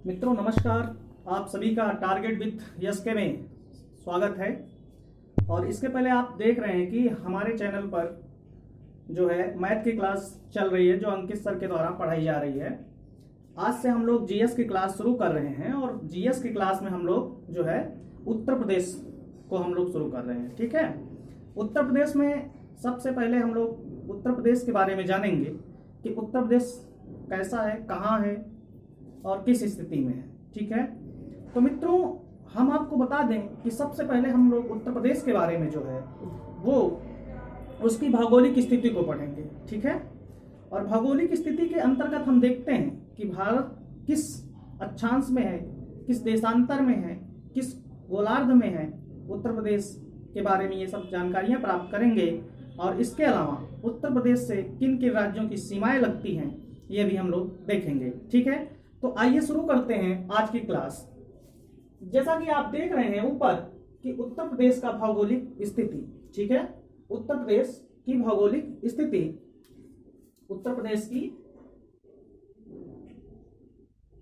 मित्रों नमस्कार। आप सभी का टारगेट विथ यस के में स्वागत है। और इसके पहले आप देख रहे हैं कि हमारे चैनल पर जो है मैथ की क्लास चल रही है, जो अंकित सर के द्वारा पढ़ाई जा रही है। आज से हम लोग जीएस की क्लास शुरू कर रहे हैं और जीएस की क्लास में हम लोग जो है उत्तर प्रदेश को हम लोग शुरू कर रहे हैं। ठीक है, उत्तर प्रदेश में सबसे पहले हम लोग उत्तर प्रदेश के बारे में जानेंगे कि उत्तर प्रदेश कैसा है, कहाँ है और किस स्थिति में है। ठीक है, तो मित्रों हम आपको बता दें कि सबसे पहले हम लोग उत्तर प्रदेश के बारे में जो है वो उसकी भौगोलिक स्थिति को पढ़ेंगे। ठीक है, और भौगोलिक स्थिति के अंतर्गत हम देखते हैं कि भारत किस अक्षांश में है, किस देशांतर में है, किस गोलार्ध में है। उत्तर प्रदेश के बारे में ये सब जानकारियां प्राप्त करेंगे और इसके अलावा उत्तर प्रदेश से किन किन राज्यों की सीमाएं लगती हैं ये भी हम लोग देखेंगे। ठीक है, तो आइए शुरू करते हैं आज की क्लास। जैसा कि आप देख रहे हैं ऊपर कि उत्तर प्रदेश का भौगोलिक स्थिति। ठीक है, उत्तर प्रदेश की भौगोलिक स्थिति, उत्तर प्रदेश की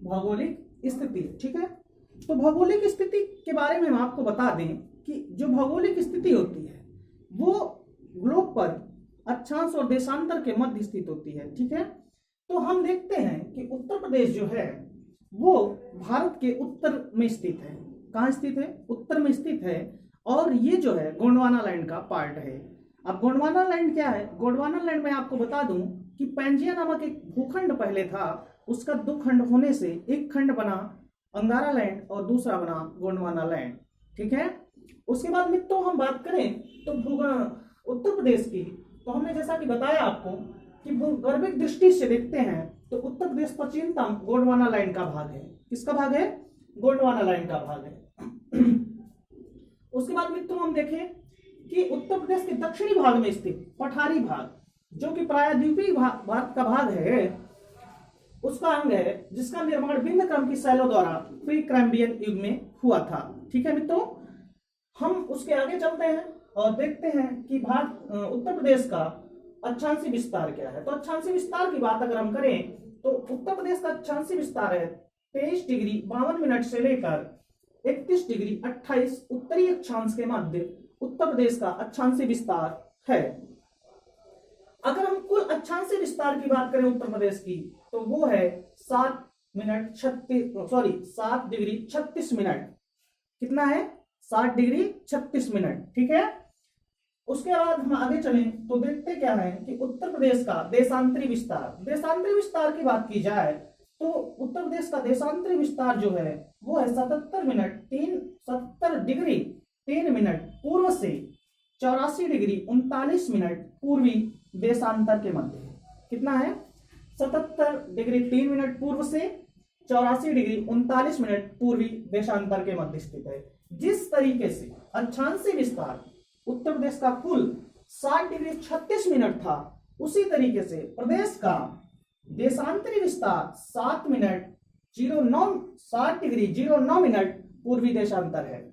भौगोलिक स्थिति। ठीक है, तो भौगोलिक स्थिति के बारे में हम आपको बता दें कि जो भौगोलिक स्थिति होती है वो ग्लोब पर अक्षांश और देशांतर के मध्य स्थित होती है। ठीक है, तो हम देखते हैं कि उत्तर प्रदेश जो है वो भारत के उत्तर में स्थित है। कहाँ स्थित है? उत्तर में स्थित है। और ये जो है गोंडवाना लैंड का पार्ट है। अब गोंडवाना लैंड क्या है? गोंडवाना लैंड में आपको बता दूं कि पैंजिया नामक एक भूखंड पहले था, उसका दो खंड होने से एक खंड बना अंगारा लैंड और दूसरा बना गोंडवाना लैंड। ठीक है, उसके बाद मित्रों हम बात करें तो उत्तर प्रदेश की, तो हमने जैसा कि बताया आपको कि भूगर्भिक दृष्टि से देखते हैं तो उत्तर प्रदेश पश्चिमतम गोंडवाना लाइन का भाग है। किसका भाग है? गोंडवाना लाइन का भाग है। उसके बाद मित्रों हम देखें कि उत्तर प्रदेश के दक्षिणी भाग में स्थित पठारी भाग, जो कि प्रायद्वीपीय भारत का भाग है, उसका अंग है जिसका निर्माण विंध्य क्रम की शैलों द्वारा प्री कैम्ब्रियन युग में हुआ था। ठीक है मित्रों, हम उसके आगे चलते हैं और देखते हैं कि उत्तर प्रदेश का अक्षांशीय विस्तार क्या है। तो अक्षांशीय विस्तार की बात अगर हम करें तो उत्तर प्रदेश का अक्षांशीय विस्तार है 23 डिग्री 52 मिनट से लेकर 31 डिग्री 28 उत्तरी अक्षांश के मध्य उत्तर प्रदेश का अक्षांशीय विस्तार है। अगर हम कुल अक्षांशीय विस्तार की बात करें उत्तर प्रदेश की तो वो है 7 डिग्री 36 मिनट। कितना है? 7 डिग्री 36 मिनट। ठीक है, उसके बाद हम आगे चलें तो देखते क्या है कि उत्तर प्रदेश का देशांतरी विस्तार की बात की जाए तो उत्तर प्रदेश का देशांतरी विस्तार जो है वो है 70 डिग्री 3 मिनट पूर्व से 84 डिग्री 39 मिनट पूर्वी देशांतर के मध्य। कितना है? 77 डिग्री 3 मिनट पूर्व से 84 डिग्री 39 मिनट पूर्वी देशांतर के मध्य स्थित है। जिस तरीके से अक्षांशीय विस्तार उत्तर प्रदेश का कुल 60 डिग्री 36 मिनट था, उसी तरीके से प्रदेश का देशांतरी विस्तार 60 डिग्री 09 मिनट पूर्वी देशांतर है।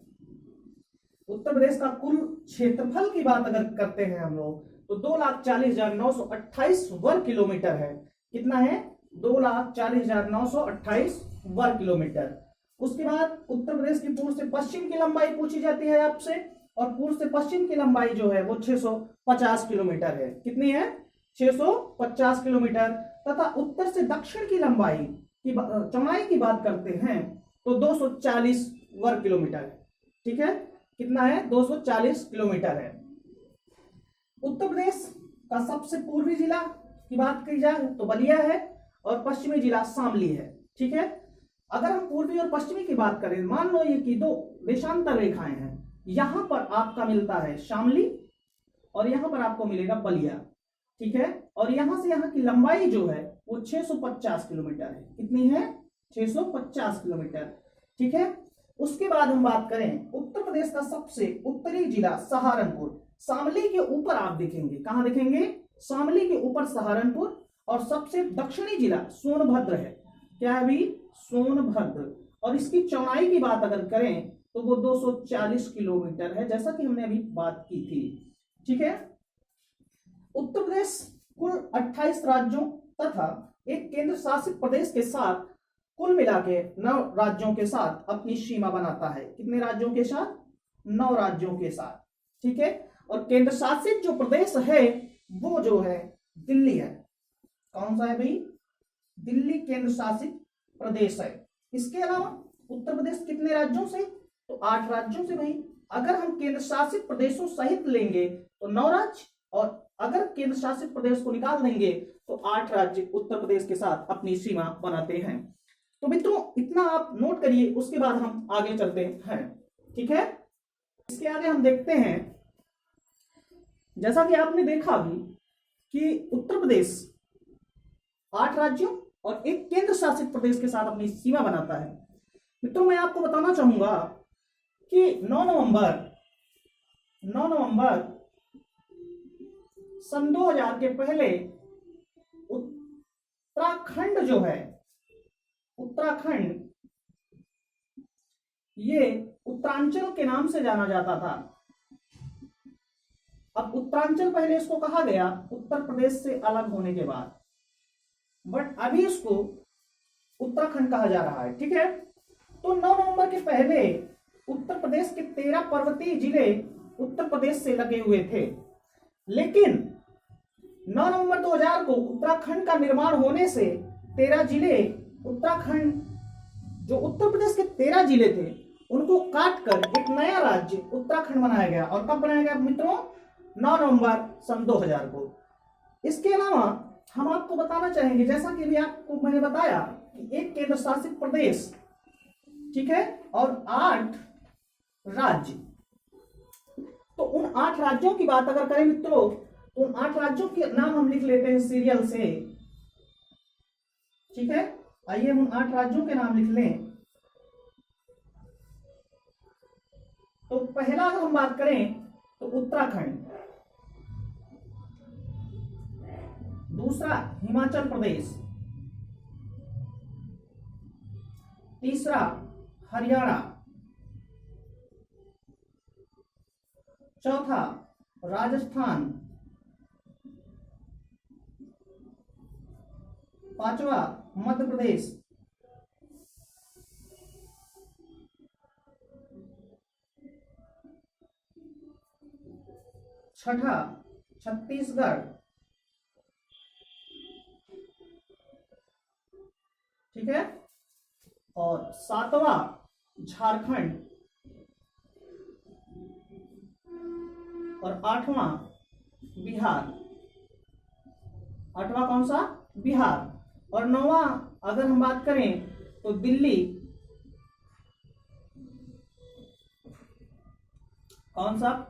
उत्तर प्रदेश का कुल क्षेत्रफल की बात अगर करते हैं हम लोग तो 2,40,928 वर्ग किलोमीटर है। कितना है? 2,40,928 वर्ग किलोमीटर। उसके बाद उत्तर प्रदेश की पूर्व से पश्चिम की लंबाई पूछी जाती है आपसे, और पूर्व से पश्चिम की लंबाई जो है वो 650 किलोमीटर है। कितनी है? 650 किलोमीटर। तथा उत्तर से दक्षिण की लंबाई की चौड़ाई की बात करते हैं तो 240 वर्ग किलोमीटर है। ठीक है, कितना है? 240 किलोमीटर है। उत्तर प्रदेश का सबसे पूर्वी जिला की बात की जाए तो बलिया है और पश्चिमी जिला शामली है। ठीक है, अगर हम पूर्वी और पश्चिमी की बात करें, मान लो ये कि दो देशांतर रेखाएं हैं, यहां पर आपका मिलता है शामली और यहां पर आपको मिलेगा बलिया। ठीक है, और यहां से यहां की लंबाई जो है वो 650 किलोमीटर है। कितनी है? 650 किलोमीटर। ठीक है, उसके बाद हम बात करें उत्तर प्रदेश का सबसे उत्तरी जिला सहारनपुर। शामली के ऊपर आप देखेंगे, कहां देखेंगे? शामली के ऊपर सहारनपुर। और सबसे दक्षिणी जिला सोनभद्र है। क्या है अभी? सोनभद्र। और इसकी चौड़ाई की बात अगर करें तो वो 240 किलोमीटर है, जैसा कि हमने अभी बात की थी। ठीक है, उत्तर प्रदेश कुल 28 राज्यों तथा एक केंद्र शासित प्रदेश के साथ कुल मिला के 9 राज्यों के साथ अपनी सीमा बनाता है। कितने राज्यों के साथ? 9 राज्यों के साथ, ठीक है। और केंद्र शासित जो प्रदेश है वो जो है दिल्ली है। कौन सा है भाई? दिल्ली केंद्र शासित प्रदेश है। इसके अलावा उत्तर प्रदेश कितने राज्यों से? तो 8 राज्यों से भाई। अगर हम केंद्र शासित प्रदेशों सहित लेंगे तो 9 राज्य, और अगर केंद्र शासित प्रदेश को निकाल देंगे तो 8 राज्य उत्तर प्रदेश के साथ अपनी सीमा बनाते हैं। तो मित्रों इतना आप नोट करिए, उसके बाद हम आगे चलते हैं, ठीक है। इसके आगे हम देखते हैं, जैसा कि आपने देखा भी कि उत्तर प्रदेश 8 राज्यों और एक केंद्र शासित प्रदेश के साथ अपनी सीमा बनाता है। मित्रों मैं आपको बताना चाहूंगा कि 9 नवंबर सन 2000 के पहले उत्तराखंड जो है, उत्तराखंड ये उत्तरांचल के नाम से जाना जाता था। अब उत्तरांचल पहले इसको कहा गया उत्तर प्रदेश से अलग होने के बाद, बट अभी इसको उत्तराखंड कहा जा रहा है, ठीक है। तो 9 नवंबर के पहले उत्तर प्रदेश के 13 पर्वतीय जिले उत्तर प्रदेश से लगे हुए थे, लेकिन 9 नवंबर 2000 को उत्तराखंड का निर्माण होने से 13 जिले उत्तराखंड, जो उत्तर प्रदेश के 13 जिले थे उनको काटकर एक नया राज्य उत्तराखंड बनाया गया। और कब बनाया गया मित्रों? 9 नवंबर सन 2000 को। इसके अलावा हम आपको बताना चाहेंगे, जैसा कि भी आपको मैंने बताया, एक केंद्र शासित प्रदेश, ठीक है, और 8 राज्य। तो उन 8 राज्यों की बात अगर करें मित्रों, तो उन 8 राज्यों के नाम हम लिख लेते हैं सीरियल से, ठीक है। आइए हम 8 राज्यों के नाम लिख लें। तो पहला अगर हम बात करें तो उत्तराखंड, दूसरा हिमाचल प्रदेश, तीसरा हरियाणा, चौथा राजस्थान, पांचवा मध्य प्रदेश, छठा छत्तीसगढ़, ठीक है, और 7वां झारखंड, और 8वां बिहार। 8वां कौन सा? बिहार। और 9वां अगर हम बात करें तो दिल्ली। कौन सा?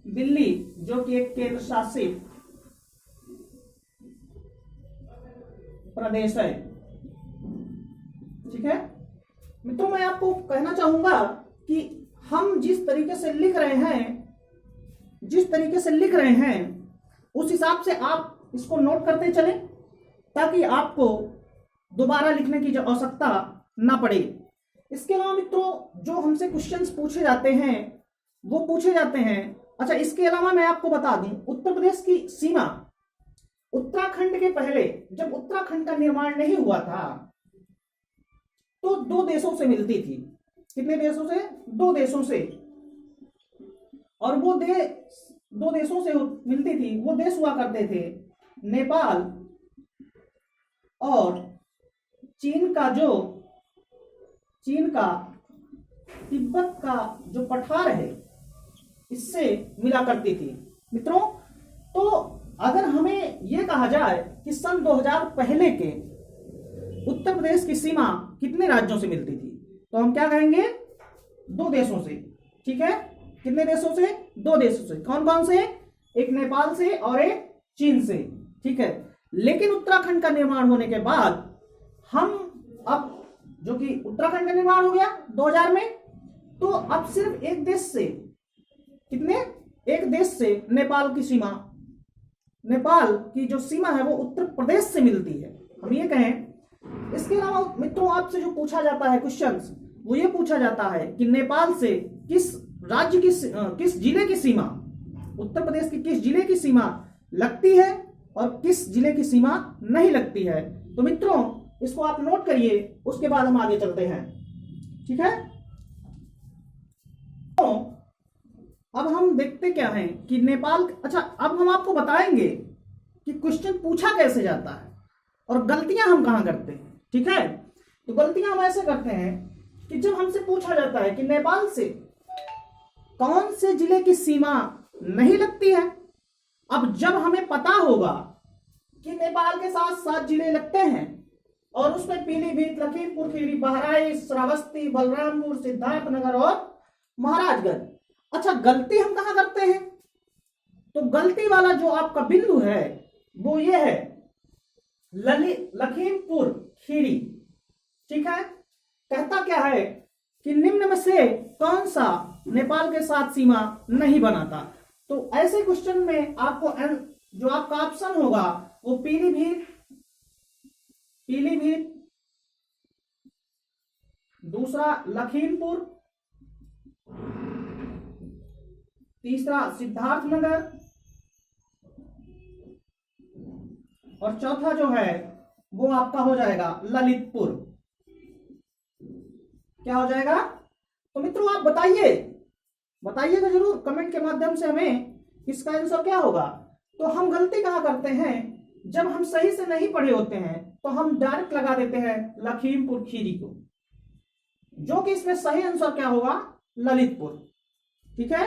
दिल्ली, जो कि एक केंद्र शासित प्रदेश है, ठीक है। मित्रों मैं आपको कहना चाहूंगा कि हम जिस तरीके से लिख रहे हैं उस हिसाब से आप इसको नोट करते चलें, ताकि आपको दोबारा लिखने की आवश्यकता ना पड़े। इसके अलावा मित्रों जो हमसे क्वेश्चंस पूछे जाते हैं वो पूछे जाते हैं। अच्छा, इसके अलावा मैं आपको बता दूं, उत्तर प्रदेश की सीमा उत्तराखंड के पहले, जब उत्तराखंड का निर्माण नहीं हुआ था, तो 2 देशों से मिलती थी। कितने देशों से? 2 देशों से। और वो 2 देशों से मिलती थी। वो देश हुआ करते थे नेपाल और चीन का तिब्बत का जो पठार है, इससे मिला करती थी मित्रों। तो अगर हमें यह कहा जाए कि सन 2000 पहले के उत्तर प्रदेश की सीमा कितने राज्यों से मिलती थी, तो हम क्या कहेंगे? 2 देशों से, ठीक है। कितने देशों से? 2 देशों से। कौन कौन से? एक नेपाल से और एक चीन से, ठीक है। लेकिन उत्तराखंड का निर्माण होने के बाद हम अब, जो कि उत्तराखंड का निर्माण हो गया 2000 में, तो अब सिर्फ एक देश से, कितने? एक देश से नेपाल की सीमा, नेपाल की जो सीमा है वो उत्तर प्रदेश से मिलती है, हम ये कहें। इसके अलावा मित्रों आपसे जो पूछा जाता है क्वेश्चंस, वो ये पूछा जाता है कि नेपाल से किस राज्य की, किस जिले की सीमा, उत्तर प्रदेश की किस जिले की सीमा लगती है और किस जिले की सीमा नहीं लगती है। तो मित्रों इसको आप नोट करिए, उसके बाद हम आगे चलते हैं, ठीक है। तो अब हम देखते क्या हैं कि नेपाल, अच्छा अब हम आपको बताएंगे कि क्वेश्चन पूछा कैसे जाता है और गलतियां हम कहां करते हैं, ठीक है। तो गलतियां हम ऐसे करते हैं कि जब हमसे पूछा जाता है कि नेपाल से कौन से जिले की सीमा नहीं लगती है, अब जब हमें पता होगा कि नेपाल के साथ 7 जिले लगते हैं और उसमें पीलीभीत, लखीमपुर खीरी, बहराइच, श्रावस्ती, बलरामपुर, सिद्धार्थनगर और महाराजगंज। अच्छा गलती हम कहां करते हैं, तो गलती वाला जो आपका बिंदु है वो ये है लखीमपुर खीरी, ठीक है। कहता क्या है कि निम्न में से कौन सा नेपाल के साथ सीमा नहीं बनाता। तो ऐसे क्वेश्चन में आपको जो आपका ऑप्शन होगा वो पीलीभीत, दूसरा लखीमपुर, तीसरा सिद्धार्थनगर और चौथा जो है वो आपका हो जाएगा ललितपुर। क्या हो जाएगा? तो मित्रों आप बताइएगा जरूर कमेंट के माध्यम से हमें इसका आंसर क्या होगा। तो हम गलती कहां करते हैं, जब हम सही से नहीं पढ़े होते हैं तो हम डायरेक्ट लगा देते हैं लखीमपुर खीरी को, जो कि इसमें सही आंसर क्या होगा, ललितपुर, ठीक है।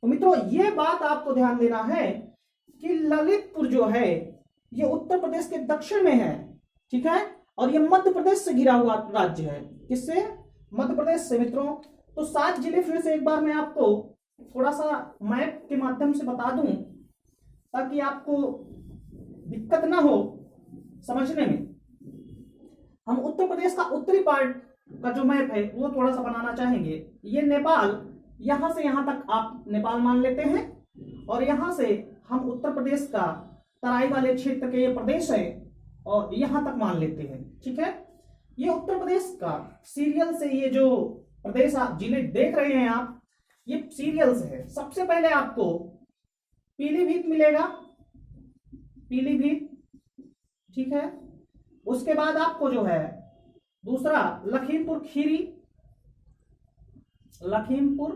तो मित्रों ये बात आपको ध्यान देना है कि ललितपुर जो है ये उत्तर प्रदेश के दक्षिण में है, ठीक है, और ये मध्य प्रदेश से घिरा हुआ राज्य है। किससे? मध्य प्रदेश से। मित्रों तो 7 जिले फिर से एक बार मैं आपको थोड़ा सा मैप के माध्यम से बता दूं ताकि आपको दिक्कत ना हो समझने में। हम उत्तर प्रदेश का उत्तरी पार्ट का जो मैप है वो थोड़ा सा बनाना चाहेंगे। ये नेपाल, यहां से यहां तक आप नेपाल मान लेते हैं और यहां से हम उत्तर प्रदेश का तराई वाले क्षेत्र के ये प्रदेश है और यहां तक मान लेते हैं, ठीक है। ये उत्तर प्रदेश का सीरियल से ये जो प्रदेश आप जिले देख रहे हैं आप, ये सीरियल से है। सबसे पहले आपको पीलीभीत मिलेगा, पीलीभीत, ठीक है। उसके बाद आपको जो है दूसरा लखीमपुर खीरी, लखीमपुर,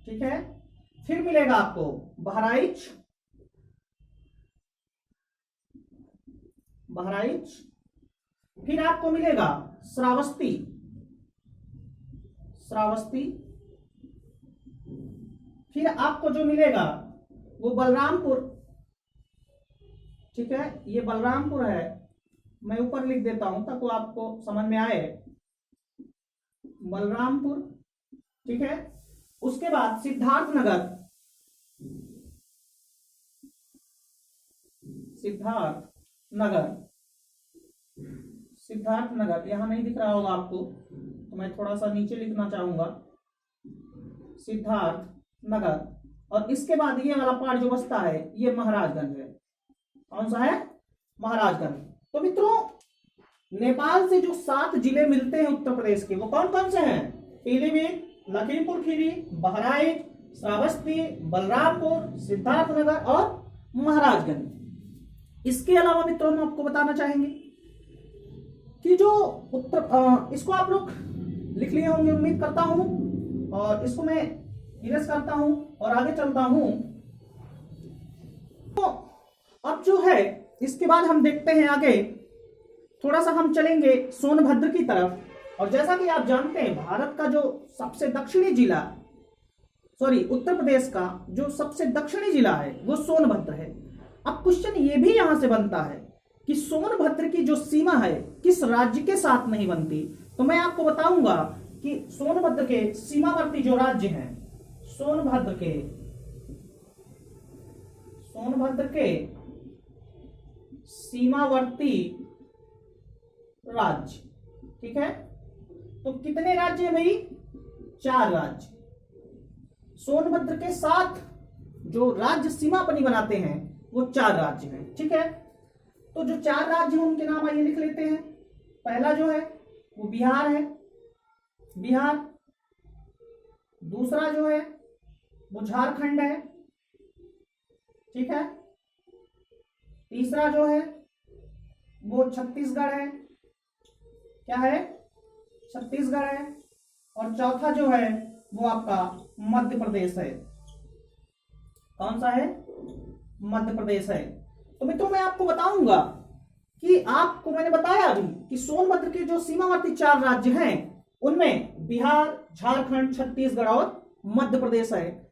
ठीक है। फिर मिलेगा आपको बहराइच, बहराइच। फिर आपको मिलेगा श्रावस्ती, श्रावस्ती। फिर आपको जो मिलेगा वो बलरामपुर, ठीक है, ये बलरामपुर है। मैं ऊपर लिख देता हूं ताकि आपको समझ में आए, बलरामपुर, ठीक है। उसके बाद सिद्धार्थनगर, सिद्धार्थनगर, सिद्धार्थनगर यहां नहीं दिख रहा होगा आपको तो मैं थोड़ा सा नीचे लिखना चाहूंगा, सिद्धार्थनगर। और इसके बाद ये वाला पार्ट जो बचता है ये महाराजगंज है। कौन सा है? महाराजगंज। तो मित्रों नेपाल से जो 7 जिले मिलते हैं उत्तर प्रदेश के वो कौन कौन से हैं? पीलीभीत, लखीमपुर खीरी, बहराइच, श्रावस्ती, बलरामपुर, सिद्धार्थनगर और महाराजगंज। इसके अलावा मित्रों हम आपको बताना चाहेंगे कि जो इसको आप लोग लिख लिए होंगे उम्मीद करता हूं, और इसको मैं इरेज करता हूं और आगे चलता हूं। तो अब जो है इसके बाद हम देखते हैं आगे, थोड़ा सा हम चलेंगे सोनभद्र की तरफ। और जैसा कि आप जानते हैं भारत का जो सबसे दक्षिणी जिला, सॉरी उत्तर प्रदेश का जो सबसे दक्षिणी जिला है वो सोनभद्र है। अब क्वेश्चन ये भी यहां से बनता है कि सोनभद्र की जो सीमा है किस राज्य के साथ नहीं बनती। तो मैं आपको बताऊंगा कि सोनभद्र के सीमावर्ती जो राज्य हैं, सोनभद्र के सीमावर्ती राज्य, ठीक है। तो कितने राज्य हैं भाई? 4 राज्य। सोनभद्र के साथ जो राज्य सीमा अपनी बनाते हैं वो 4 राज्य हैं, ठीक है। तो जो 4 राज्य हैं उनके नाम आइए लिख लेते हैं। पहला जो है वो बिहार है, बिहार। दूसरा जो है वो झारखंड है, ठीक है। तीसरा जो है वो छत्तीसगढ़ है। क्या है? छत्तीसगढ़ है। और चौथा जो है वो आपका मध्य प्रदेश है। कौन सा है? मध्य प्रदेश है। तो मित्रों मैं आपको बताऊंगा कि आपको मैंने बताया अभी कि सोनभद्र के जो सीमावर्ती 4 राज्य हैं उनमें बिहार, झारखंड, छत्तीसगढ़ और मध्य प्रदेश है।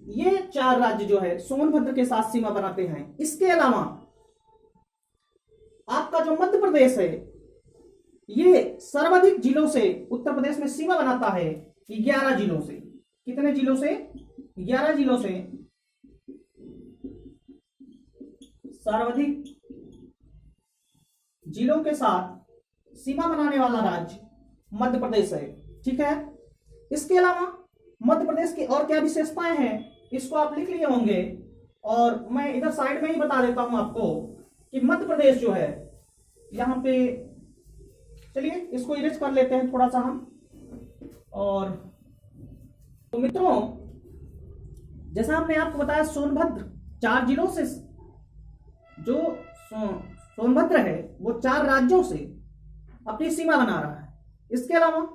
ये 4 राज्य जो है सोनभद्र के साथ सीमा बनाते हैं। इसके अलावा आपका जो मध्य प्रदेश है ये सर्वाधिक जिलों से उत्तर प्रदेश में सीमा बनाता है 11 जिलों से। कितने जिलों से? 11 जिलों से सर्वाधिक जिलों के साथ सीमा बनाने वाला राज्य मध्य प्रदेश है। ठीक है। इसके अलावा मध्य प्रदेश की और क्या विशेषताएं हैं इसको आप लिख लिए होंगे, और मैं इधर साइड में ही बता देता हूं आपको कि मध्य प्रदेश जो है यहां पे, चलिए इसको इरेज कर लेते हैं थोड़ा सा हम। और तो मित्रों जैसा हमने आपको बताया सोनभद्र 4 जिलों से जो सोनभद्र है वो 4 राज्यों से अपनी सीमा बना रहा है। इसके अलावा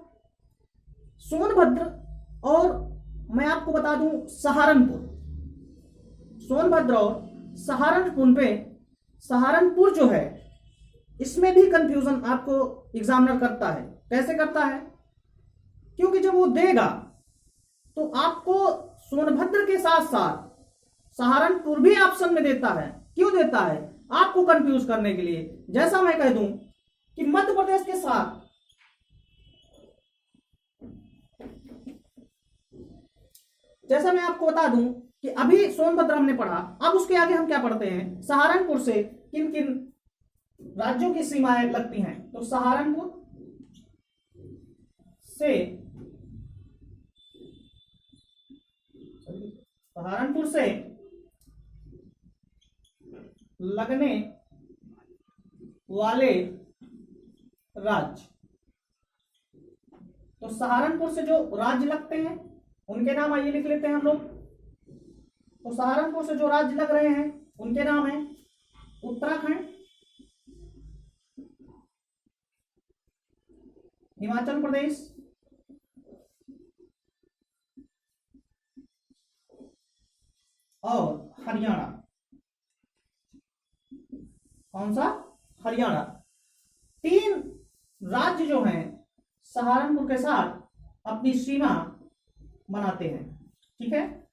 सोनभद्र और मैं आपको बता दूं सहारनपुर, सोनभद्र और सहारनपुर जो है इसमें भी कंफ्यूजन आपको एग्जामिनर करता है। कैसे करता है? क्योंकि जब वो देगा तो आपको सोनभद्र के साथ साथ सहारनपुर भी ऑप्शन में देता है। क्यों देता है? आपको कंफ्यूज करने के लिए। जैसा मैं कह दूं कि मध्य प्रदेश के साथ जैसा मैं आपको बता दूं कि अभी सोनभद्र हमने पढ़ा, अब उसके आगे हम क्या पढ़ते हैं? सहारनपुर से किन किन राज्यों की सीमाएं लगती हैं। तो सहारनपुर से लगने वाले राज्य, तो सहारनपुर से जो राज्य लगते हैं उनके नाम आइए लिख लेते हैं हम लोग। तो सहारनपुर से जो राज्य लग रहे हैं उनके नाम हैं उत्तराखंड, हिमाचल प्रदेश, और हरियाणा। कौन सा? हरियाणा। 3 राज्य जो हैं सहारनपुर के साथ अपनी सीमा बनाते हैं। ठीक है।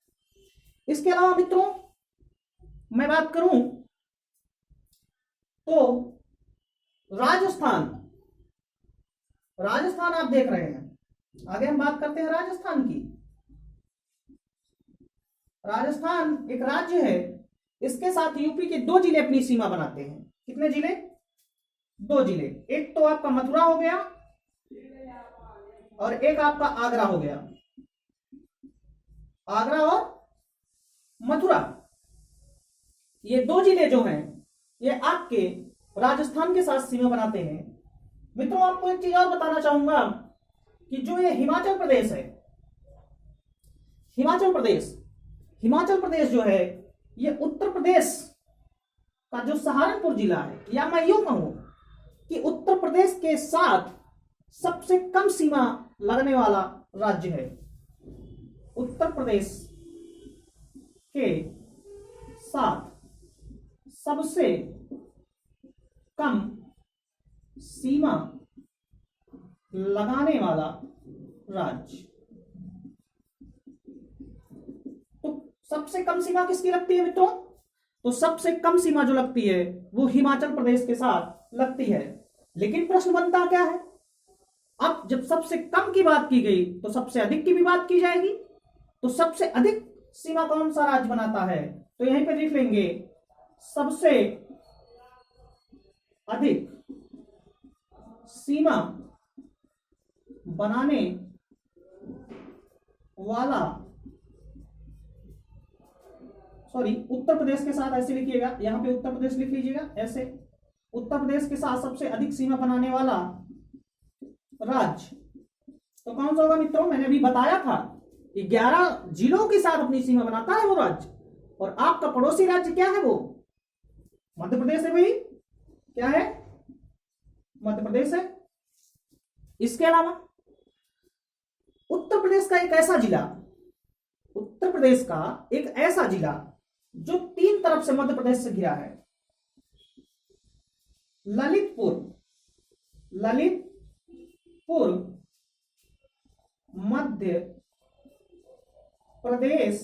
इसके अलावा मित्रों मैं बात करूं तो राजस्थान आप देख रहे हैं, आगे हम बात करते हैं राजस्थान की। राजस्थान एक राज्य है, इसके साथ यूपी के 2 जिले अपनी सीमा बनाते हैं। कितने जिले? 2 जिले। एक तो आपका मथुरा हो गया और एक आपका आगरा हो गया। आगरा और मथुरा, ये 2 जिले जो हैं ये आपके राजस्थान के साथ सीमा बनाते हैं। मित्रों आपको एक चीज और बताना चाहूंगा कि जो ये हिमाचल प्रदेश है, हिमाचल प्रदेश जो है ये उत्तर प्रदेश का जो सहारनपुर जिला है, या मैं यूं कहूं कि उत्तर प्रदेश के साथ सबसे कम सीमा लगने वाला राज्य है। उत्तर प्रदेश के साथ सबसे कम सीमा लगाने वाला राज्य। तो सबसे कम सीमा किसकी लगती है मित्रों? तो सबसे कम सीमा जो लगती है वो हिमाचल प्रदेश के साथ लगती है। लेकिन प्रश्न बनता क्या है? अब जब सबसे कम की बात की गई तो सबसे अधिक की भी बात की जाएगी। तो सबसे अधिक सीमा कौन सा राज्य बनाता है? तो यहीं पे लिख लेंगे सबसे अधिक सीमा बनाने वाला, उत्तर प्रदेश के साथ ऐसे लिखिएगा, यहां पे उत्तर प्रदेश लिख लीजिएगा ऐसे। उत्तर प्रदेश के साथ सबसे अधिक सीमा बनाने वाला राज्य तो कौन सा होगा मित्रों? मैंने अभी बताया था 11 जिलों के साथ अपनी सीमा बनाता है वो राज्य। और आपका पड़ोसी राज्य क्या है? वो मध्य प्रदेश है भाई। क्या है? मध्य प्रदेश है। इसके अलावा उत्तर प्रदेश का एक ऐसा जिला, उत्तर प्रदेश का एक ऐसा जिला जो 3 तरफ से मध्य प्रदेश से घिरा है, ललितपुर। ललितपुर मध्य प्रदेश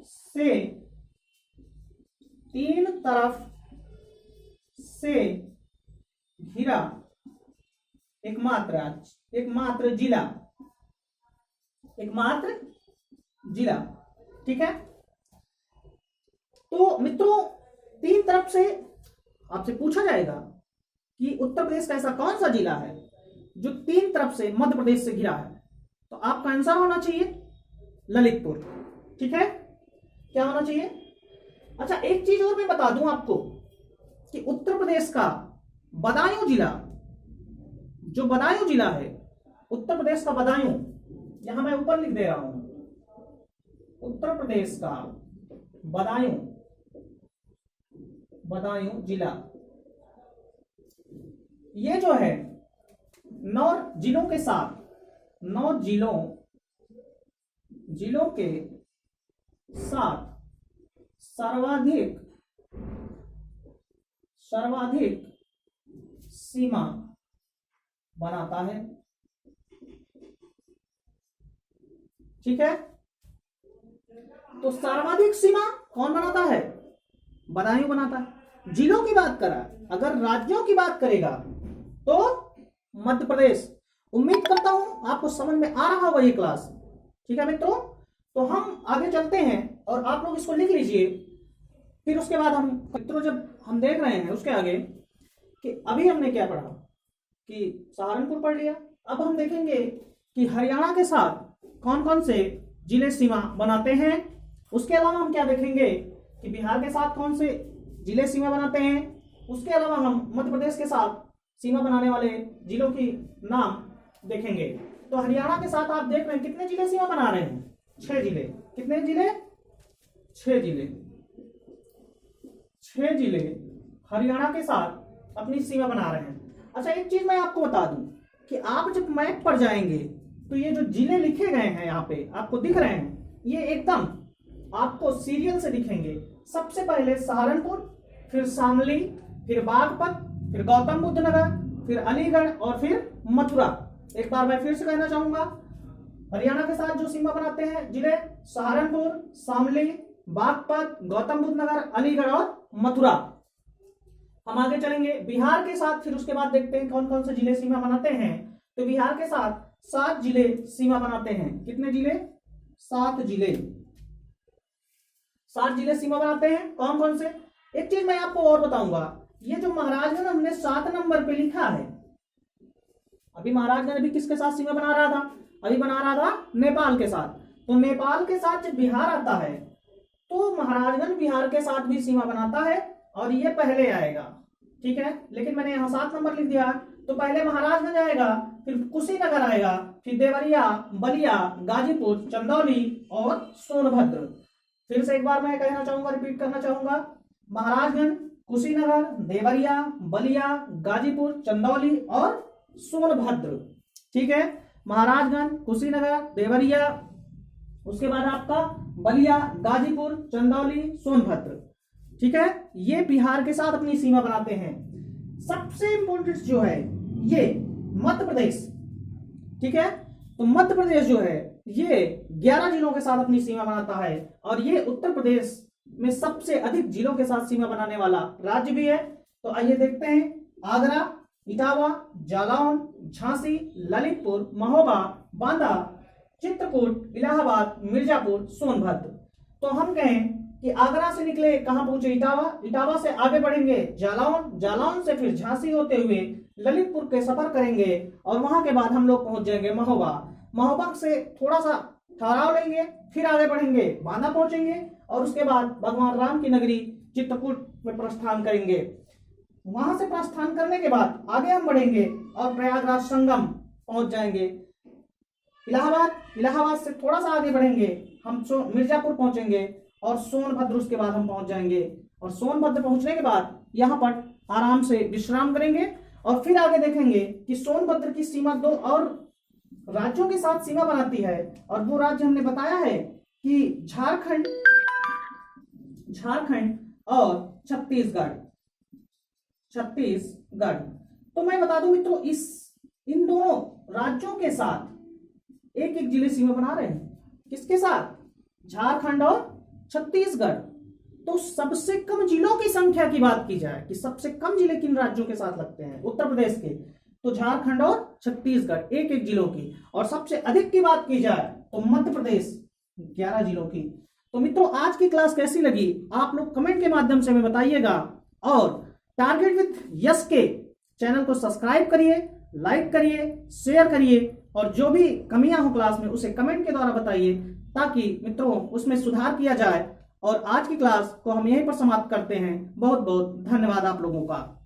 से 3 तरफ से घिरा एकमात्र जिला। ठीक है। तो मित्रों 3 तरफ से आपसे पूछा जाएगा कि उत्तर प्रदेश का ऐसा कौन सा जिला है जो 3 तरफ से मध्य प्रदेश से घिरा है, तो आपका आंसर होना चाहिए ललितपुर। ठीक है, क्या होना चाहिए? अच्छा, एक चीज और मैं बता दूं आपको कि उत्तर प्रदेश का बदायूं जिला, जो बदायूं जिला है, उत्तर प्रदेश का बदायूं, यहां मैं ऊपर लिख दे रहा हूं, उत्तर प्रदेश का बदायूं जिला, ये जो है 9 जिलों के साथ, 9 जिलों के साथ सर्वाधिक सीमा बनाता है। ठीक है, तो सर्वाधिक सीमा कौन बनाता है? बदायूं बनाता है। जिलों की बात करा, अगर राज्यों की बात करेगा तो मध्य प्रदेश। उम्मीद करता हूं आपको समझ में आ रहा होगा ये क्लास। ठीक है मित्रों, तो हम आगे चलते हैं और आप लोग इसको लिख लीजिए। फिर उसके बाद हम मित्रों जब हम देख रहे हैं उसके आगे कि अभी हमने क्या पढ़ा कि सहारनपुर पढ़ लिया, अब हम देखेंगे कि हरियाणा के साथ कौन कौन से जिले सीमा बनाते हैं। उसके अलावा हम क्या देखेंगे कि बिहार के साथ कौन से जिले सीमा बनाते हैं। उसके अलावा हम मध्य प्रदेश के साथ सीमा बनाने वाले जिलों की नाम देखेंगे। तो हरियाणा के साथ आप देख रहे हैं कितने जिले सीमा बना रहे हैं? 6 जिले। कितने जिले? 6 जिले। 6 जिले हरियाणा के साथ अपनी सीमा बना रहे हैं। अच्छा, एक चीज मैं आपको बता दूं कि आप जब मैप पर जाएंगे तो ये जो जिले लिखे गए हैं यहाँ पे आपको दिख रहे हैं, ये एकदम आपको सीरियल से दिखेंगे। सबसे पहले सहारनपुर, फिर शामली, फिर बागपत, फिर गौतम बुद्ध नगर, फिर अलीगढ़ और फिर मथुरा। एक बार मैं फिर से कहना चाहूंगा, हरियाणा के साथ जो सीमा बनाते हैं जिले सहारनपुर, शामली, बागपत, गौतम बुद्ध नगर, अलीगढ़ और मथुरा। हम आगे चलेंगे बिहार के साथ, फिर उसके बाद देखते हैं कौन कौन से जिले सीमा बनाते हैं। तो बिहार के साथ 7 जिले सीमा बनाते हैं। कितने जिले? 7 जिले। 7 जिले सीमा बनाते हैं। कौन कौन से? एक चीज मैं आपको और बताऊंगा, ये जो महाराजगंज हमने 7 नंबर पे लिखा है, अभी महाराजगंज अभी किसके साथ सीमा बना रहा था? अभी बना रहा था नेपाल के साथ। तो नेपाल के साथ जब बिहार आता है तो महाराजगंज बिहार के साथ भी सीमा बनाता है और ये पहले आएगा। ठीक है, लेकिन मैंने यहाँ 7 नंबर लिख दिया। तो पहले महाराजगंज आएगा, फिर कुशीनगर आएगा, फिर देवरिया, बलिया, गाजीपुर, चंदौली और सोनभद्र। फिर से एक बार मैं कहना चाहूंगा, रिपीट करना चाहूंगा, महाराजगंज, कुशीनगर, देवरिया, बलिया, गाजीपुर, चंदौली और सोनभद्र। ठीक है, महाराजगंज, कुशीनगर, देवरिया, उसके बाद आपका बलिया, गाजीपुर, चंदौली, सोनभद्र। ठीक है, ये बिहार के साथ अपनी सीमा बनाते हैं। सबसे इंपॉर्टेंट जो है ये मध्य प्रदेश। ठीक है, तो मध्य प्रदेश जो है ये 11 जिलों के साथ अपनी सीमा बनाता है और ये उत्तर प्रदेश में सबसे अधिक जिलों के साथ सीमा बनाने वाला राज्य भी है। तो आइए देखते हैं, आगरा, इटावा, जालौन, झांसी, ललितपुर, महोबा, बांदा, चित्रकूट, इलाहाबाद, मिर्जापुर, सोनभद्र। तो हम कहें कि आगरा से निकले, कहां पहुंचे? इटावा, इटावा से आगे बढ़ेंगे जालौन, जालौन से फिर झांसी होते हुए ललितपुर के सफर करेंगे और वहां के बाद हम लोग पहुंच जाएंगे महोबा। महोबा से थोड़ा सा ठहराव लेंगे, फिर आगे बढ़ेंगे, बांदा पहुंचेंगे और उसके बाद भगवान राम की नगरी चित्रकूट में प्रस्थान करेंगे। वहां से प्रस्थान करने के बाद आगे हम बढ़ेंगे और प्रयागराज संगम पहुंच जाएंगे। इलाहाबाद, इलाहाबाद से थोड़ा सा आगे बढ़ेंगे, हम मिर्जापुर पहुंचेंगे और सोनभद्र उसके बाद हम पहुंच जाएंगे। और सोनभद्र पहुंचने के बाद यहाँ पर आराम से विश्राम करेंगे और फिर आगे देखेंगे कि सोनभद्र की सीमा 2 और राज्यों के साथ सीमा बनाती है, और वो राज्य हमने बताया है कि झारखंड और छत्तीसगढ़। तो मैं बता दूं मित्रों, इन दोनों राज्यों के साथ एक एक जिले सीमा बना रहे हैं। किसके साथ? झारखंड और छत्तीसगढ़। तो सबसे कम जिलों की संख्या की बात की जाए कि सबसे कम जिले किन राज्यों के साथ लगते हैं उत्तर प्रदेश के, तो झारखंड और छत्तीसगढ़ एक एक जिलों की। और सबसे अधिक की बात की जाए तो मध्य प्रदेश 11 जिलों की। तो मित्रों, आज की क्लास कैसी लगी आप लोग कमेंट के माध्यम से हमें बताइएगा, और टारगेट विद यस के चैनल को सब्सक्राइब करिए, लाइक करिए, शेयर करिए, और जो भी कमियां हो क्लास में उसे कमेंट के द्वारा बताइए, ताकि मित्रों उसमें सुधार किया जाए। और आज की क्लास को हम यहीं पर समाप्त करते हैं। बहुत बहुत धन्यवाद आप लोगों का।